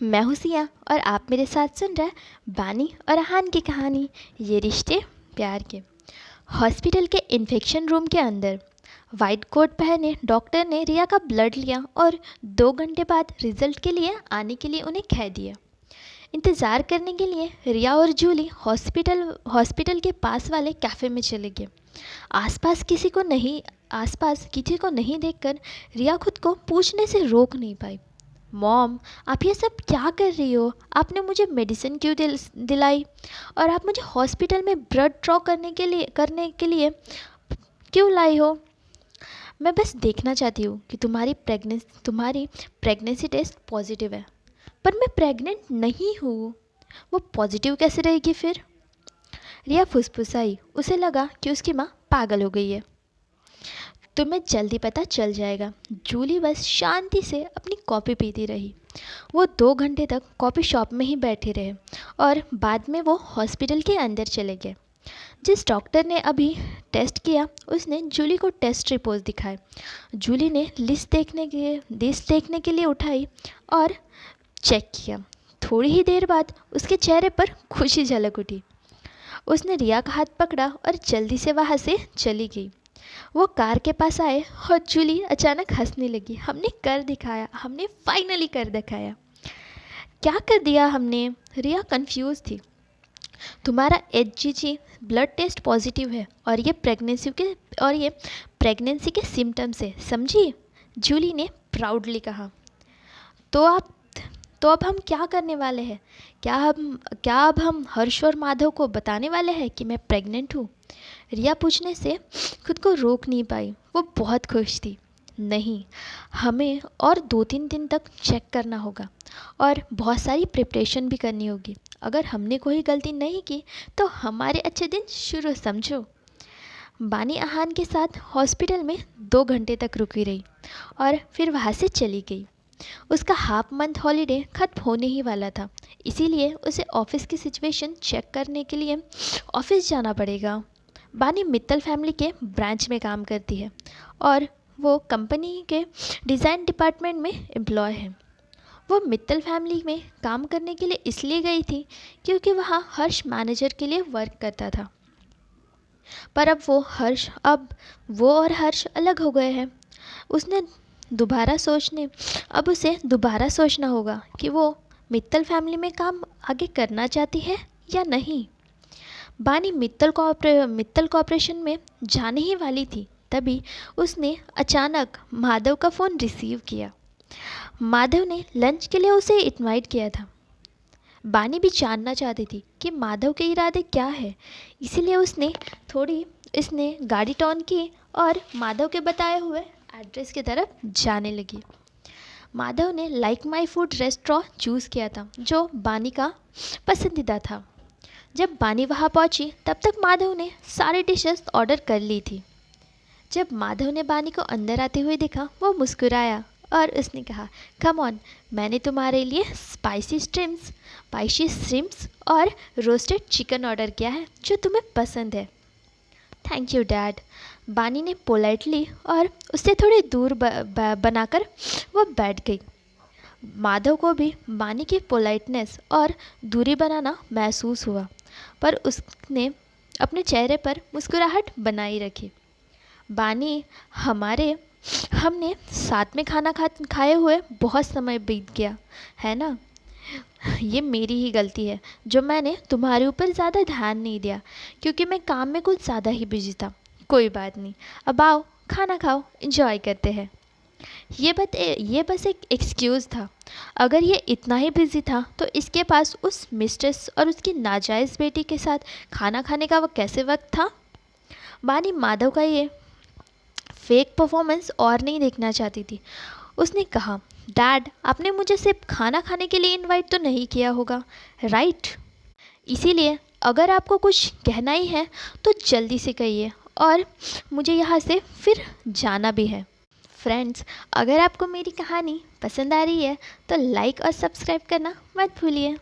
मैं हूँ सिया और आप मेरे साथ सुन रहे हैं बानी और अहान की कहानी, ये रिश्ते प्यार के। हॉस्पिटल के इन्फेक्शन रूम के अंदर वाइट कोट पहने डॉक्टर ने रिया का ब्लड लिया और 2 घंटे बाद रिजल्ट के लिए आने के लिए उन्हें कह दिया। इंतज़ार करने के लिए रिया और जूली हॉस्पिटल के पास वाले कैफ़े में चले गए। आसपास किसी को नहीं देखकर रिया खुद को पूछने से रोक नहीं पाई, मॉम आप ये सब क्या कर रही हो? आपने मुझे मेडिसिन क्यों दिलाई? और आप मुझे हॉस्पिटल में ब्लड ड्रॉ करने के लिए क्यों लाई हो? मैं बस देखना चाहती हूँ कि तुम्हारी प्रेगनेंसी टेस्ट पॉजिटिव है। पर मैं प्रेग्नेंट नहीं हूँ। वो पॉजिटिव कैसे रहेगी फिर? रिया फुसफुसाई। उसे लगा कि उसकी माँ पागल हो गई है। तुम्हें जल्दी पता चल जाएगा। जूली बस शांति से अपनी कॉफ़ी पीती रही। वो 2 घंटे तक कॉफ़ी शॉप में ही बैठे रहे और बाद में वो हॉस्पिटल के अंदर चले गए। जिस डॉक्टर ने अभी टेस्ट किया उसने जूली को टेस्ट रिपोर्ट दिखाए। जूली ने लिस्ट देखने के लिए उठाई और चेक किया। थोड़ी ही देर बाद उसके चेहरे पर खुशी झलक उठी। उसने रिया का हाथ पकड़ा और जल्दी से वहाँ से चली गई। वो कार के पास आए और जूली अचानक हंसने लगी। हमने फाइनली कर दिखाया। क्या कर दिया हमने? रिया कंफ्यूज थी। तुम्हारा HGG ब्लड टेस्ट पॉजिटिव है और ये प्रेगनेंसी के सिम्टम्स है, समझी? जूली ने प्राउडली कहा। तो आप तो अब हम क्या करने वाले हैं? क्या अब हम हर्ष और माधव को बताने वाले हैं कि मैं प्रेग्नेंट हूँ? रिया पूछने से खुद को रोक नहीं पाई। वो बहुत खुश थी। नहीं, हमें और 2-3 दिन तक चेक करना होगा और बहुत सारी प्रिपरेशन भी करनी होगी। अगर हमने कोई गलती नहीं की तो हमारे अच्छे दिन शुरू समझो। बानी अहान के साथ हॉस्पिटल में 2 घंटे तक रुकी रही और फिर वहाँ से चली गई। उसका हाफ मंथ हॉलीडे खत्म होने ही वाला था, इसीलिए उसे ऑफिस की सिचुएशन चेक करने के लिए ऑफिस जाना पड़ेगा। बानी मित्तल फैमिली के ब्रांच में काम करती है और वो कंपनी के डिज़ाइन डिपार्टमेंट में एम्प्लॉय है। वो मित्तल फैमिली में काम करने के लिए इसलिए गई थी क्योंकि वहाँ हर्ष मैनेजर के लिए वर्क करता था। पर अब वो और हर्ष अलग हो गए हैं। अब उसे दोबारा सोचना होगा कि वो मित्तल फैमिली में काम आगे करना चाहती है या नहीं। बानी मित्तल कॉर्पोरेशन में जाने ही वाली थी, तभी उसने अचानक माधव का फ़ोन रिसीव किया। माधव ने लंच के लिए उसे इनवाइट किया था। बानी भी जानना चाहती थी कि माधव के इरादे क्या है, इसीलिए इसने गाड़ी टर्न की और माधव के बताए हुए एड्रेस की तरफ जाने लगी। माधव ने like my food restaurant choose किया था जो बानी का पसंदीदा था। जब बानी वहाँ पहुँची तब तक माधव ने सारी डिशेस ऑर्डर कर ली थी। जब माधव ने बानी को अंदर आते हुए देखा वो मुस्कुराया और उसने कहा, कम ऑन, मैंने तुम्हारे लिए स्पाइसी श्रिम्प्स और रोस्टेड चिकन ऑर्डर किया है जो तुम्हें पसंद है। Thank you dad. बानी ने पोलाइटली और उससे थोड़ी दूर बनाकर वो बैठ गई। माधव को भी बानी की पोलाइटनेस और दूरी बनाना महसूस हुआ, पर उसने अपने चेहरे पर मुस्कुराहट बनाई रखी। बानी, हमने साथ में खाना खाए हुए बहुत समय बीत गया है ना? ये मेरी ही गलती है जो मैंने तुम्हारे ऊपर ज़्यादा ध्यान नहीं दिया क्योंकि मैं काम में कुछ ज़्यादा ही बिजी था। कोई बात नहीं, अब आओ खाना खाओ, एंजॉय करते हैं। ये बस एक एक्सक्यूज़ था। अगर ये इतना ही बिजी था तो इसके पास उस मिस्ट्रेस और उसकी नाजायज़ बेटी के साथ खाना खाने का वो कैसे वक्त था? बानी माधव का ये फेक परफॉर्मेंस और नहीं देखना चाहती थी। उसने कहा, डैड, आपने मुझे सिर्फ खाना खाने के लिए इनवाइट तो नहीं किया होगा, राइट? इसीलिए अगर आपको कुछ कहना ही है तो जल्दी से कहिए और मुझे यहाँ से फिर जाना भी है। फ्रेंड्स, अगर आपको मेरी कहानी पसंद आ रही है तो लाइक और सब्सक्राइब करना मत भूलिए।